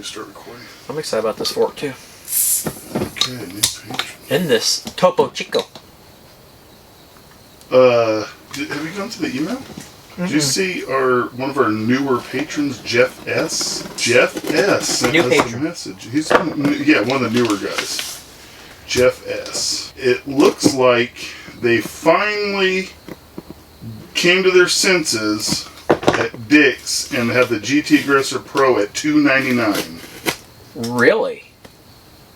to start recording. I'm excited about this fork too. Okay, new page. In this Topo Chico. Have you gone to the email? Did you see one of our newer patrons, Jeff S? Jeff S sent us a message. He's one of the newer guys. Jeff S. It looks like they finally came to their senses at Dick's and have the GT Aggressor Pro at $299. Really?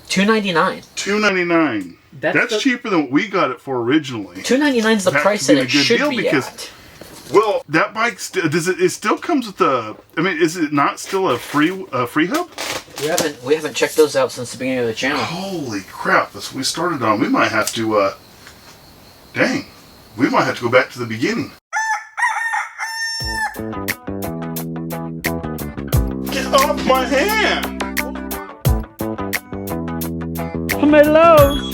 $299. $299. That's cheaper than what we got it for originally. $299 is the price that it should be at. Well, that bike it still comes with the. I mean, is it not still a free hub? We haven't checked those out since the beginning of the channel. Holy crap! That's what we started on. We might have to. Dang, we might have to go back to the beginning. Get off my hand! Tomatoes.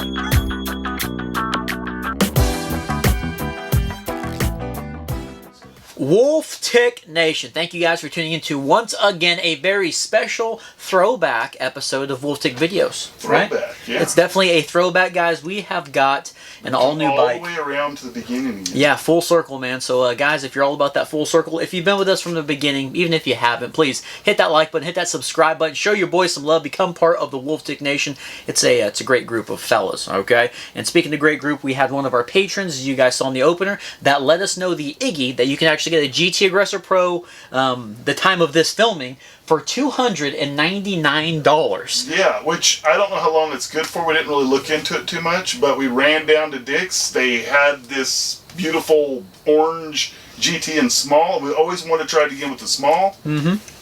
Wolfticknation, thank you guys for tuning in to once again a very special throwback episode of Wolftick videos. Throwback, right? yeah. It's definitely a throwback, guys. We have got an all-new bike. All the way around to the beginning again. Yeah, full circle, man. So, guys, if you're all about that full circle, if you've been with us from the beginning, even if you haven't, please hit that like button, hit that subscribe button, show your boys some love, become part of the Wolfticknation. It's a great group of fellas, okay? And speaking of great group, we had one of our patrons, as you guys saw in the opener, that let us know the Iggy that you can actually get a GT Aggressor Pro, the time of this filming, for $299. Yeah, which I don't know how long it's good for. We didn't really look into it too much, but we ran down to Dick's. They had this beautiful orange GT in small. We always wanted to try it again with the small,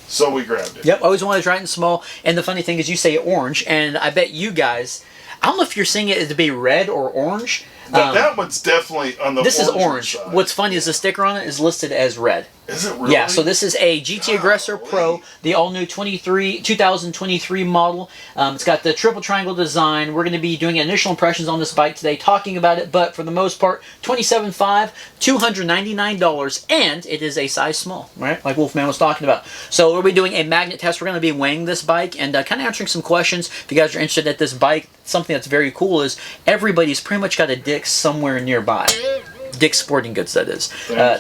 so we grabbed it. Yep, always wanted to try it in small. And the funny thing is you say orange, and I bet you guys, I don't know if you're seeing it to be red or orange. That one's definitely on the This is orange. side. What's funny is the sticker on it is listed as red. Is it really? Yeah, so this is a GT Aggressor Pro, the all-new 2023 model. It's got the triple triangle design. We're going to be doing initial impressions on this bike today, talking about it, but for the most part, $27,500, $299, and it is a size small, right? Like Wolfman was talking about. So we'll be doing a magnet test. We're going to be weighing this bike and kind of answering some questions. If you guys are interested at this bike, something that's very cool is everybody's pretty much got a Dick's somewhere nearby. Dick's Sporting Goods, that is,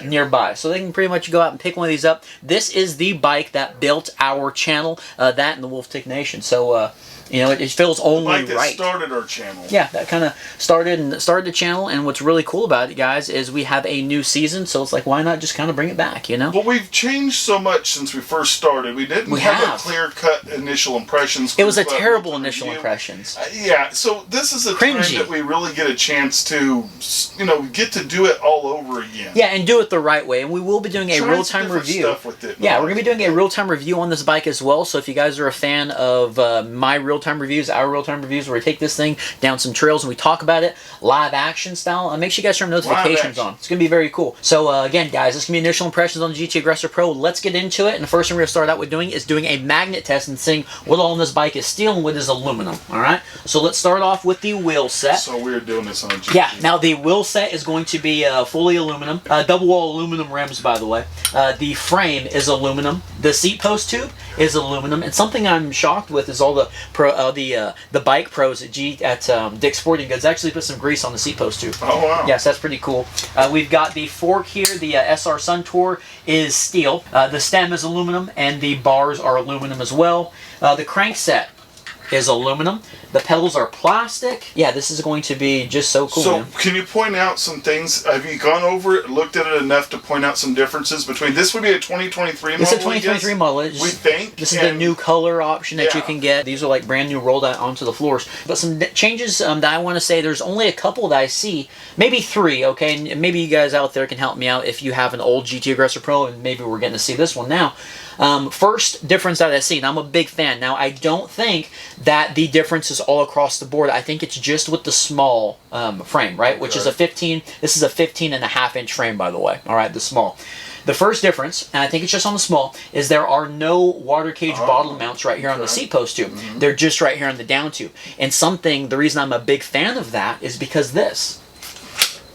nearby. So they can pretty much go out and pick one of these up. This is the bike that built our channel, that and the Wolfticknation. So, you know, it feels only right. The bike that started our channel. Yeah, that kind of started the channel, and what's really cool about it, guys, is we have a new season, so it's like, why not just kind of bring it back, you know? Well, we've changed so much since we first started. We didn't have a clear-cut initial impressions. It was a terrible initial impressions. Yeah, so this is a time that we really get a chance to, you know, get to do it all over again. Yeah, and do it the right way, and we will be doing a real-time review. Stuff with it, yeah, we're going to be doing a real-time review on this bike as well, so if you guys are a fan of my real-time reviews, our real-time reviews, where we take this thing down some trails and we talk about it live action style, and make sure you guys turn notifications on. It's going to be very cool. So again, guys, this is going to be initial impressions on the GT Aggressor Pro. Let's get into it, and the first thing we're going to start out with doing is doing a magnet test and seeing what all on this bike is steel and what is aluminum. Alright, so let's start off with the wheel set. So we're doing this on a GT. Yeah, now the wheel set is going to be fully aluminum, double wall aluminum rims, by the way. The frame is aluminum. The seat post tube is aluminum, and something I'm shocked with is all the bike pros at Dick's Sporting Goods actually put some grease on the seat post tube. Oh wow! Yes, that's pretty cool. We've got the fork here. The SR Suntour is steel. The stem is aluminum, and the bars are aluminum as well. The crankset is aluminum. The pedals are plastic. Yeah, this is going to be just so cool. So, man. Can you point out some things? Have you gone over it, looked at it enough to point out some differences between this? Would be a 2023 model. It's a 2023 model. We think this is the new color option that you can get. These are like brand new, rolled out onto the floors. But some changes that I want to say. There's only a couple that I see, maybe 3. Okay, and maybe you guys out there can help me out if you have an old GT Aggressor Pro, and maybe we're getting to see this one now. First difference that I see, and I'm a big fan. Now, I don't think that the difference is all across the board. I think it's just with the small frame, right? Which is a 15. This is a 15.5-inch frame, by the way. All right, the small. The first difference, and I think it's just on the small, is there are no water cage bottle mounts right here on the seat post tube. They're just right here on the down tube. And the reason I'm a big fan of that is because this.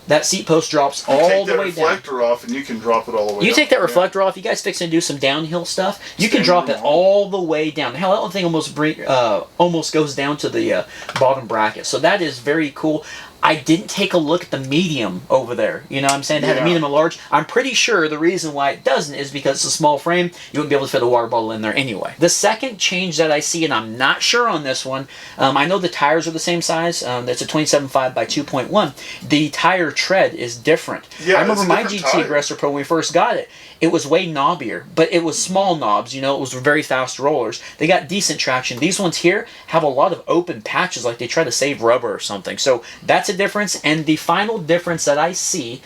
that seat post drops all the way down. Take that reflector off, and you can drop it all the way down. You take that reflector off. You guys fixing to do some downhill stuff. You can drop it all the way down. Hell, that one thing almost goes down to the bottom bracket. So that is very cool. I didn't take a look at the medium over there. You know what I'm saying? They had a medium and large. I'm pretty sure the reason why it doesn't is because it's a small frame. You wouldn't be able to fit a water bottle in there anyway. The second change that I see, and I'm not sure on this one, I know the tires are the same size. That's a 27.5 by 2.1. The tire tread is different. Yeah, I remember my GT Aggressor Pro when we first got it. It was way knobbier, but it was small knobs, you know, it was very fast rollers. They got decent traction. These ones here have a lot of open patches, like they try to save rubber or something. So that's a difference. And the final difference that I see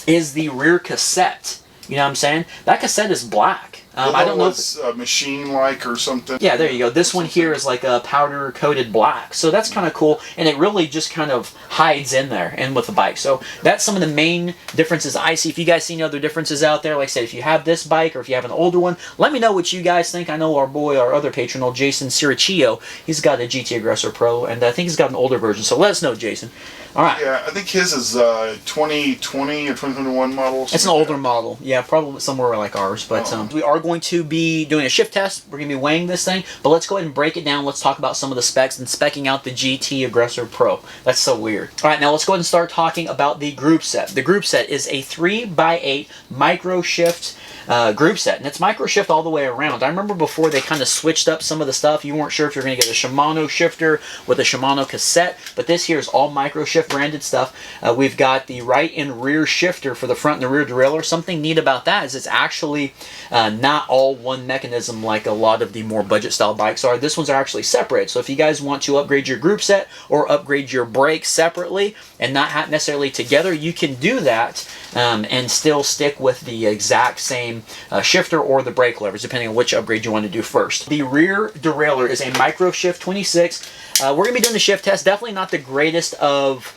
is the rear cassette. You know what I'm saying? That cassette is black. I don't know if it's machine-like or something. Yeah, there you go. This one here is like a powder-coated black. So that's kind of cool, and it really just kind of hides in there and with the bike. So that's some of the main differences I see. If you guys see any other differences out there, like I said, if you have this bike or if you have an older one, let me know what you guys think. I know our other patron, old Jason Ciricchio, he's got a GT Aggressor Pro, and I think he's got an older version. So let us know, Jason. All right. Yeah, I think his is 2020 or 2021 model. It's an older model. Yeah, probably somewhere like ours. But we are going to be doing a shift test. We're going to be weighing this thing. But let's go ahead and break it down. Let's talk about some of the specs and specking out the GT Aggressor Pro. That's so weird. All right, now let's go ahead and start talking about the Groupset. The Groupset is a 3x8 micro shift Groupset, and it's micro shift all the way around. I remember before they kind of switched up some of the stuff. You weren't sure if you're going to get a Shimano shifter with a Shimano cassette, but this here is all micro shift branded stuff. We've got the right and rear shifter for the front and the rear derailleur. Something neat about that is it's actually not all one mechanism like a lot of the more budget style bikes are. This one's are actually separate. So if you guys want to upgrade your Groupset or upgrade your brakes separately and not necessarily together, you can do that and still stick with the exact same shifter or the brake levers, depending on which upgrade you want to do first. The rear derailleur is a micro shift 26. We're going to be doing the shift test. Definitely not the greatest of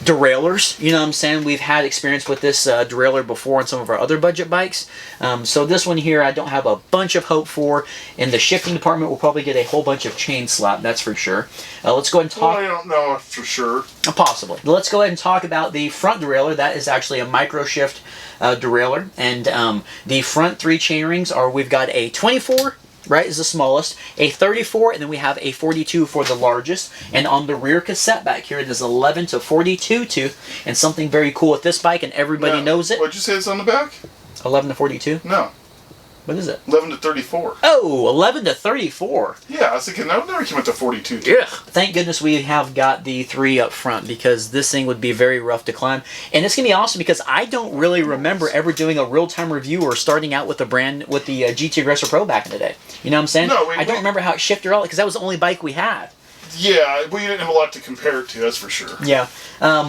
derailleurs, you know what I'm saying? We've had experience with this derailleur before on some of our other budget bikes. So this one here I don't have a bunch of hope for. In the shifting department we'll probably get a whole bunch of chain slap, that's for sure. Let's go ahead and talk. Well, I don't know for sure. Possibly. Let's go ahead and talk about the front derailleur. That is actually a micro shift derailleur. And the front three chainrings are, we've got a 24, right, is the smallest, a 34, and then we have a 42 for the largest. And on the rear cassette back here, it is 11 to 42 tooth. And something very cool with this bike, and everybody knows it. What'd you say it's on the back? 11 to 42? No. What is it? 11 to 34. Oh, 11 to 34. Yeah, I was thinking, that never came up to 42. Yeah. Thank goodness we have got the 3 up front, because this thing would be very rough to climb. And it's going to be awesome because I don't really remember ever doing a real-time review or starting out with the GT Aggressor Pro back in the day. You know what I'm saying? No, I don't remember how it shifted all, because that was the only bike we had. Yeah, we didn't have a lot to compare it to, that's for sure. Yeah.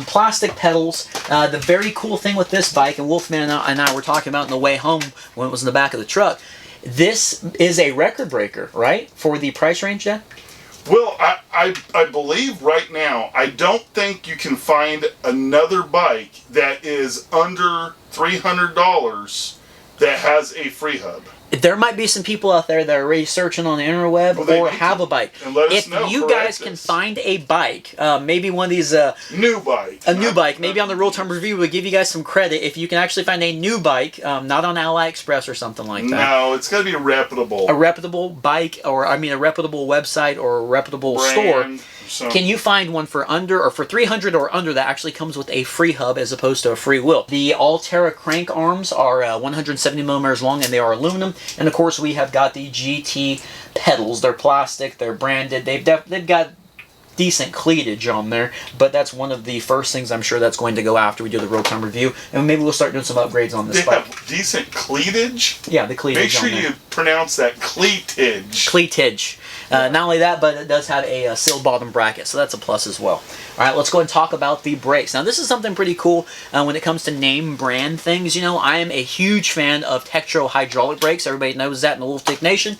Plastic pedals. The very cool thing with this bike, and Wolfman and I were talking about on the way home when it was in the back of the truck, this is a record breaker, right? For the price range, Dad? Well, I believe right now, I don't think you can find another bike that is under $300 that has a free hub. There might be some people out there that are already searching on the interweb or have a bike. And let us if know, you guys can find a bike, maybe one of these new bike, maybe on the Real Time Review we'll give you guys some credit if you can actually find a new bike, not on AliExpress or something like that. No, it's got to be a reputable bike, or I mean a reputable website or a reputable store. Can you find one for under or for $300 or under that actually comes with a free hub as opposed to a free wheel? The Altera crank arms are 170 millimeters long and they are aluminum. And of course we have got the GT pedals. They're plastic, they're branded, they've got decent cleatage on there, but that's one of the first things I'm sure that's going to go after we do the real-time review, and maybe we'll start doing some upgrades on this bike. They have decent cleatage? Yeah, the cleatage. Make sure you pronounce that cleatage. Cleatage. Not only that, but it does have a sealed bottom bracket, so that's a plus as well. All right, let's go and talk about the brakes. Now, this is something pretty cool when it comes to name brand things. You know, I am a huge fan of Tektro hydraulic brakes. Everybody knows that in the Wolfticknation.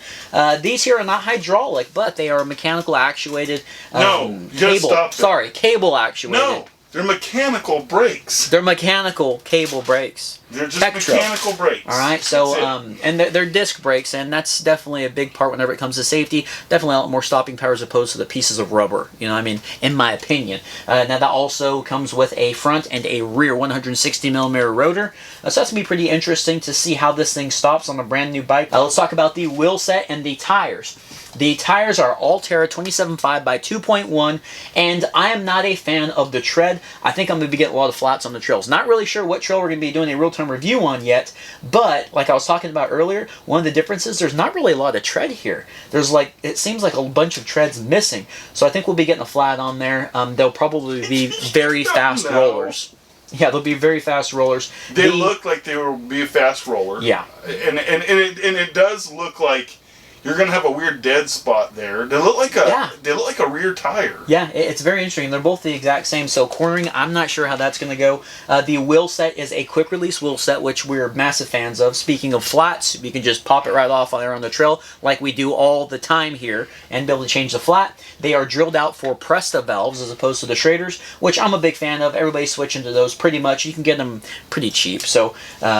These here are not hydraulic, but they are mechanical actuated. No, cable. stop that. Sorry, cable actuated. No, They're mechanical brakes. They're mechanical cable brakes. They're just Tektro. mechanical brakes. All right, so and they're disc brakes, and that's definitely a big part whenever it comes to safety. Definitely a lot more stopping power as opposed to the pieces of rubber. You know what I mean? In my opinion. Now that also comes with a front and a rear 160mm rotor. So that's gonna be pretty interesting to see how this thing stops on a brand new bike. Let's talk about the wheel set and the tires. The tires are Altera 27.5 by 2.1, and I am not a fan of the tread. I think I'm going to be getting a lot of flats on the trails. Not really sure what trail we're going to be doing a real-time review on yet, but like I was talking about earlier, one of the differences, there's not really a lot of tread here. There's like, it seems like a bunch of treads missing. So I think we'll be getting a flat on there. They'll probably be very fast rollers. Yeah, they'll be very fast rollers. They look like they will be a fast roller. Yeah. And it does look like you're gonna have a weird dead spot there. They look like a rear tire. Yeah, it's very interesting. They're both the exact same. So cornering, I'm not sure how that's going to go. The wheel set is a quick release wheel set, which we're massive fans of. Speaking of flats, you can just pop it right off on there on the trail, like we do all the time here, and be able to change the flat. They are drilled out for Presta valves as opposed to the Schraders, which I'm a big fan of. Everybody's switching to those pretty much. You can get them pretty cheap. So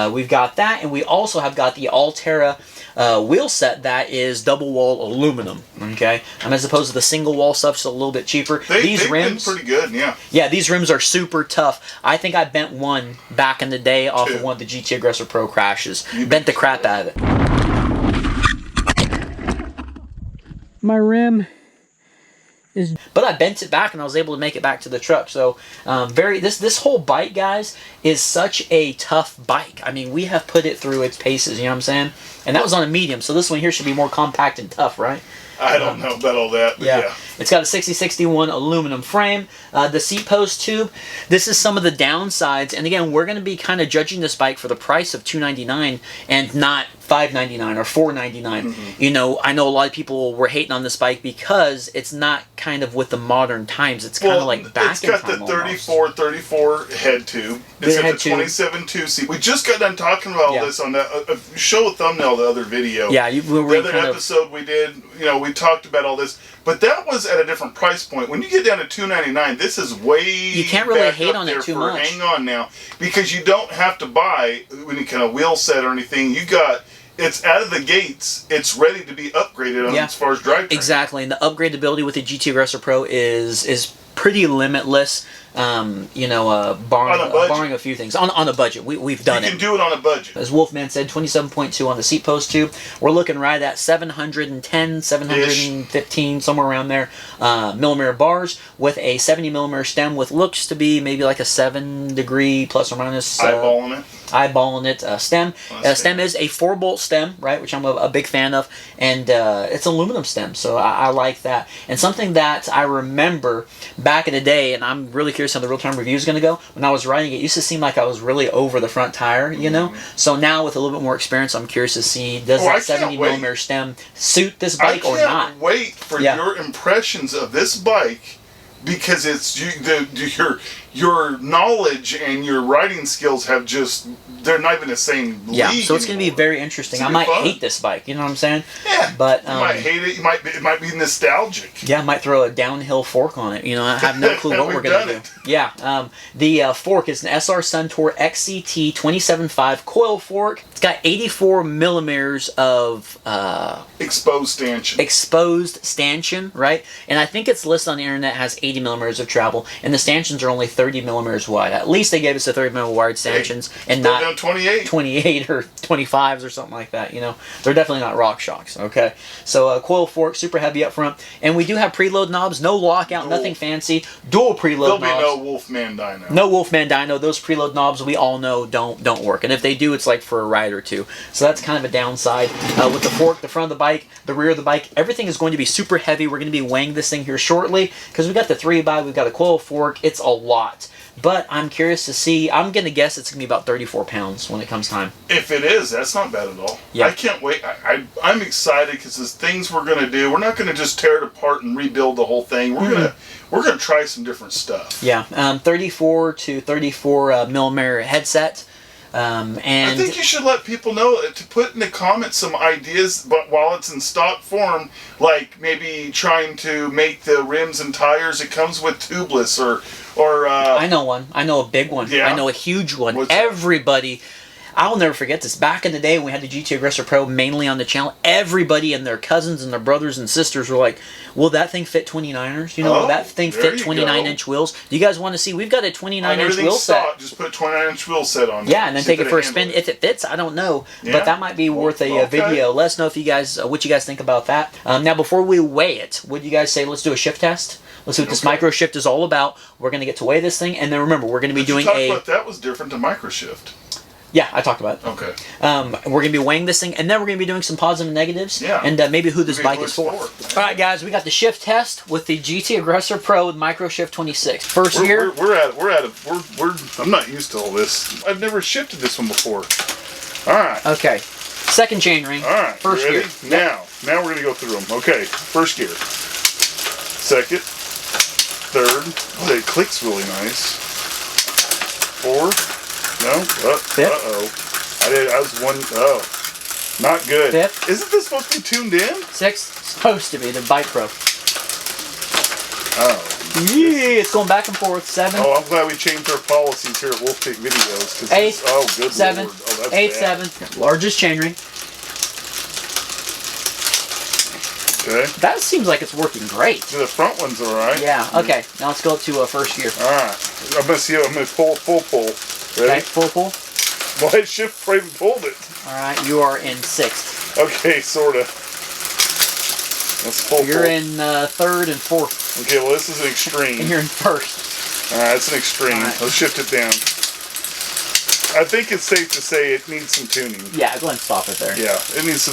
we've got that, and we also have got the Altera wheel set that is double wall aluminum, okay? As opposed to the single wall stuff, it's a little bit cheaper. These rims, been pretty good, yeah. Yeah, these rims are super tough. I think I bent one back in the day off of one of the GT Aggressor Pro crashes. Bent the crap out of it. My rim is, but I bent it back and I was able to make it back to the truck. So this whole bike, guys, is such a tough bike. I mean, we have put it through its paces, you know what I'm saying? And that was on a medium, so this one here should be more compact and tough, right? I don't know about all that, but yeah. It's got a 6061 aluminum frame. The seat post tube, this is some of the downsides. And again, we're going to be kind of judging this bike for the price of $299 and not $599 or $499. You know, I know a lot of people were hating on this bike because it's not kind of with the modern times. It's kind of like back in time. It's got the 34 head tube. It's got the 27.2 seat. We just got done talking about all this on that. Show a thumbnail of the other video. Yeah, the other episode we did, you know, we talked about all this. But that was at a different price point. When you get down to $299, this is way you can't really hate on it too much. Hang on now, because you don't have to buy any kind of wheel set or anything. You got. It's out of the gates. It's ready to be upgraded as far as drivetrain. Exactly, and the upgradability with the GT Aggressor Pro is pretty limitless. You know, barring a few things on a budget. We've done it. You can do it on a budget. As Wolfman said, 27.2 on the seat post tube. We're looking right at 710, 715, somewhere around there, millimeter bars with a 70 millimeter stem with looks to be maybe like a 7 degree plus or minus. Eyeballing it. Stem. Stem is a 4-bolt stem, right, which I'm a big fan of, and it's aluminum stem, so I like that. And something that I remember back in the day, and I'm really curious how the real-time review is going to go, when I was riding it used to seem like I was really over the front tire, you know? So now with a little bit more experience, I'm curious to see, does that 70 millimeter stem suit this bike or not? I can't wait for your impressions of this bike, because it's your knowledge and your riding skills have just, they're not even the same league. Yeah, so it's going to be very interesting. I might hate this bike, you know what I'm saying? Yeah, but you might hate it. It might be nostalgic. Yeah, I might throw a downhill fork on it. You know, I have no clue what we're going to do. Yeah, the fork is an SR Suntour XCT 27.5 coil fork. It's got 84 millimeters of exposed stanchion. Exposed stanchion, right? And I think it's listed on the internet has 80 millimeters of travel, and the stanchions are only 30 millimeters wide. At least they gave us the 30 millimeter wide stanchions, and not 28 or 25s or something like that. You know, they're definitely not rock shocks. Okay, so coil fork, super heavy up front, and we do have preload knobs, no lockout, nothing fancy. Dual preload knobs. There'll be no Wolfman dyno. No Wolfman dyno. Those preload knobs we all know don't work, and if they do, it's like for a ride or two. So that's kind of a downside. With the fork, the front of the bike, the rear of the bike, everything is going to be super heavy. We're going to be weighing this thing here shortly because we've got the 3x, we've got a coil fork. It's a lot. But I'm curious to see. I'm going to guess it's going to be about 34 pounds when it comes time. If it is, that's not bad at all. Yeah. I can't wait. I'm excited because there's things we're going to do. We're not going to just tear it apart and rebuild the whole thing. We're gonna try some different stuff. Yeah, 34 to 34 millimeter headset. And I think you should let people know to put in the comments some ideas, but while it's in stock form, like maybe trying to make the rims and tires. It comes with tubeless or. I know one. I know a big one. Yeah? I know a huge one. What's that? Everybody. I'll never forget this. Back in the day when we had the GT Aggressor Pro mainly on the channel, everybody and their cousins and their brothers and sisters were like, will that thing fit 29ers? You know, will that thing fit 29-inch wheels? Do you guys want to see? We've got a 29-inch wheel set. Just put a 29-inch wheel set on. Yeah, and then take it for a spin. If it fits, I don't know. Yeah. But that might be worth a video. Let us know if you guys, what you guys think about that. Now, before we weigh it, would you guys say let's do a shift test? Let's see what this micro shift is all about. We're going to get to weigh this thing. And then remember, we're going to be doing that was different to micro shift. Yeah, I talked about it. Okay. We're going to be weighing this thing, and then we're going to be doing some positives and negatives, and maybe who this bike is for. All right, guys, we got the shift test with the GT Aggressor Pro with Micro Shift 26. First gear. I'm not used to all this. I've never shifted this one before. All right. Okay. Second chainring. All right. First gear. Now we're going to go through them. Okay. First gear. Second. Third. Oh, it clicks really nice. Fourth. No? Fifth? Uh-oh. I was one... Oh. Not good. Fifth? Isn't this supposed to be tuned in? Sixth? Supposed to be. The Bike Pro. Oh. Yeah, it's going back and forth. Seventh. Oh, I'm glad we changed our policies here at Wolftick Videos. Eighth. Oh, good seventh. Lord. Oh, that's eighth, bad. seventh. Largest chainring. Okay. That seems like it's working great. So the front one's alright. Yeah, okay. Now let's go up to first gear. Alright. I'm going to pull. Ready? Okay, full pull. Well, I shift right and pulled it. Alright, you are in sixth. Okay, sorta. Let's full You're in third and fourth. Okay, well this is an extreme. And you're in first. Alright, that's an extreme. Right. Let's shift it down. I think it's safe to say it needs some tuning. Yeah, go ahead and stop it there. Yeah, it needs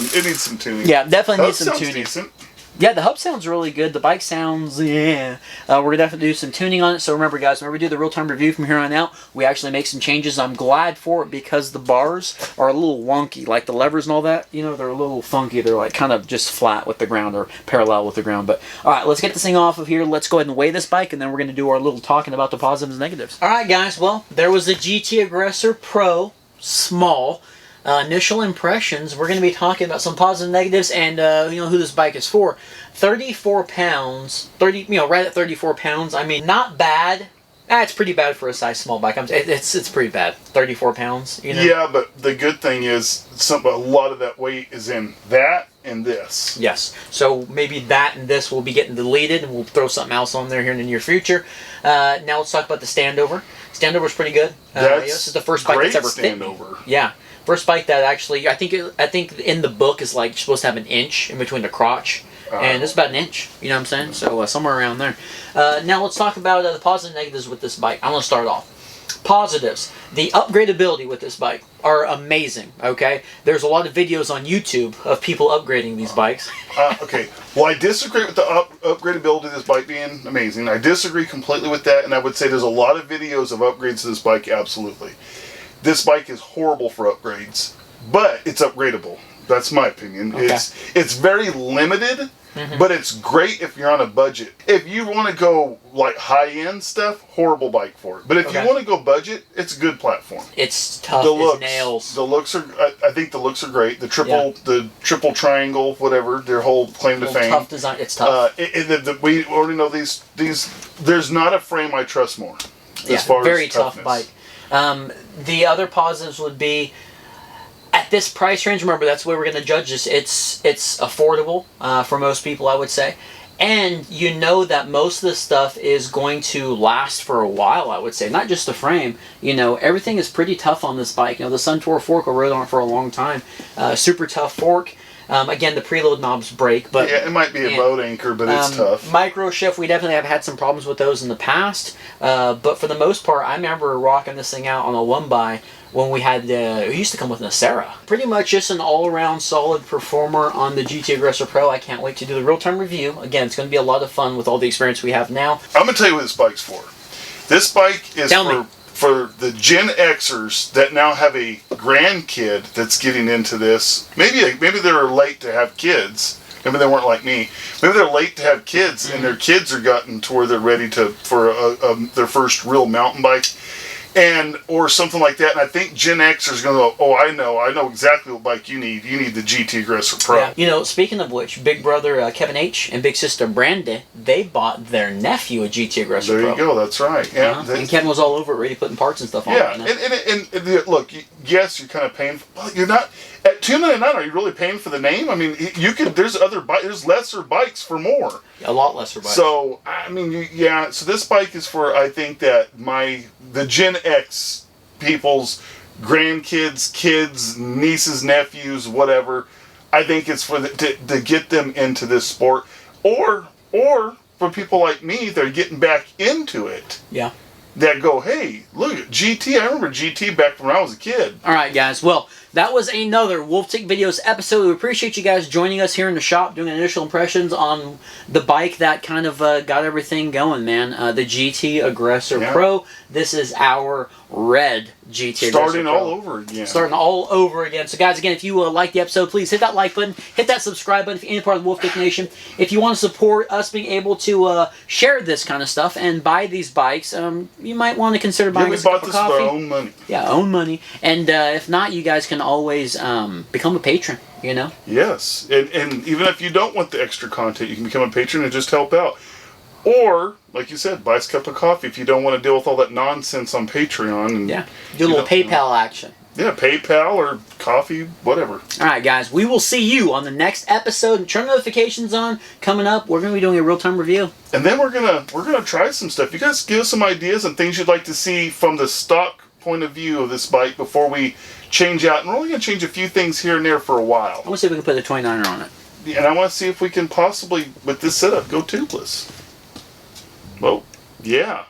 some tuning. Yeah, definitely needs some sounds tuning. Decent. Yeah, the hub sounds really good. The bike sounds, yeah. We're going to definitely do some tuning on it. So remember, guys, whenever we do the real-time review from here on out, we actually make some changes. I'm glad for it because the bars are a little wonky. Like the levers and all that, you know, they're a little funky. They're like kind of just flat with the ground or parallel with the ground. But, all right, let's get this thing off of here. Let's go ahead and weigh this bike, and then we're going to do our little talking about the positives and negatives. All right, guys, well, there was the GT Aggressor Pro Small. Initial impressions. We're going to be talking about some positives and negatives, and you know who this bike is for. 34 pounds, right at 34 pounds. I mean, not bad. It's pretty bad for a size small bike. It's pretty bad. 34 pounds. You know? Yeah, but the good thing is, a lot of that weight is in that and this. Yes. So maybe that and this will be getting deleted, and we'll throw something else on there here in the near future. Now let's talk about the standover. Standover's pretty good. This is the first bike that's ever fit me. Yeah. First bike that actually, I think in the book is like supposed to have an inch in between the crotch, and it's about an inch. You know what I'm saying? So somewhere around there. Now let's talk about the positives and negatives with this bike. I'm gonna start off. Positives: the upgradability with this bike are amazing. Okay, there's a lot of videos on YouTube of people upgrading these bikes. Okay, well I disagree with the upgradability of this bike being amazing. I disagree completely with that, and I would say there's a lot of videos of upgrades to this bike. Absolutely. This bike is horrible for upgrades, but it's upgradable. That's my opinion. Okay. It's very limited, but it's great if you're on a budget. If you want to go like high-end stuff, horrible bike for it. But if you want to go budget, it's a good platform. It's tough as nails. The looks are. I think the looks are great. The triple triangle, whatever their whole claim to fame. Tough design. It's tough. We already know these. There's not a frame I trust more. Yeah, as far very as tough bike. The other positives would be at this price range. Remember, that's the way we're going to judge this. It's affordable for most people, I would say, and you know that most of this stuff is going to last for a while. I would say, not just the frame. You know, everything is pretty tough on this bike. You know, the Suntour fork will rode on it for a long time. Super tough fork. Again, the preload knobs break, but yeah, it might be a boat anchor, but it's tough. Micro shift, we definitely have had some problems with those in the past, but for the most part, I remember rocking this thing out on a one-by when we had it used to come with an Acera. Pretty much just an all-around solid performer on the GT Aggressor Pro. I can't wait to do the real-time review. Again, it's going to be a lot of fun with all the experience we have now. I'm going to tell you what this bike's for. This bike is for the Gen Xers that now have a grandkid that's getting into this. Maybe they're late to have kids. Maybe they weren't like me. Maybe they're late to have kids, and their kids are gotten to where they're ready for their first real mountain bike. and or something like that. And I think Gen Xers going to go, oh, I know exactly what bike you need. You need the GT Aggressor Pro. Yeah. You know, speaking of which, big brother Kevin H. and big sister Brande, they bought their nephew a GT Aggressor Pro. There you go. That's right. Yeah. And Kevin was all over it, ready putting parts and stuff on it. Yeah. And look, yes, you're kind of paying. Well, you're not at $299. Are you really paying for the name? I mean, you could. There's there's lesser bikes for more. A lot lesser bikes. So I mean, yeah. So this bike is for, I think that the Gen X people's grandkids, kids, nieces, nephews, whatever. I think it's for to get them into this sport, or for people like me that are getting back into it. Yeah. That go, hey, look at GT. I remember GT back when I was a kid. All right, guys. Well, that was another Wolftick Videos episode. We appreciate you guys joining us here in the shop, doing initial impressions on the bike that kind of got everything going, man. The GT Aggressor Pro. This is our red GT Aggressor Pro. Starting all over again. Starting all over again. So, guys, again, if you like the episode, please hit that like button, hit that subscribe button if you're any part of the Wolfticknation. If you want to support us being able to share this kind of stuff and buy these bikes, you might want to consider buying us a cup of coffee. We bought this with our own money. Yeah, own money. And if not, you guys can always become a patron, you know? Yes. And even if you don't want the extra content, you can become a patron and just help out. Or, like you said, buy us a cup of coffee if you don't want to deal with all that nonsense on Patreon. And, yeah, do a little PayPal action. Yeah, PayPal or coffee, whatever. All right, guys, we will see you on the next episode. And turn notifications on. Coming up, we're going to be doing a real-time review. And then we're gonna try some stuff. You guys give us some ideas and things you'd like to see from the stock point of view of this bike before we change out. And we're only going to change a few things here and there for a while. I want to see if we can put a 29er on it. Yeah, and I want to see if we can possibly, with this setup, go tubeless. Well, yeah.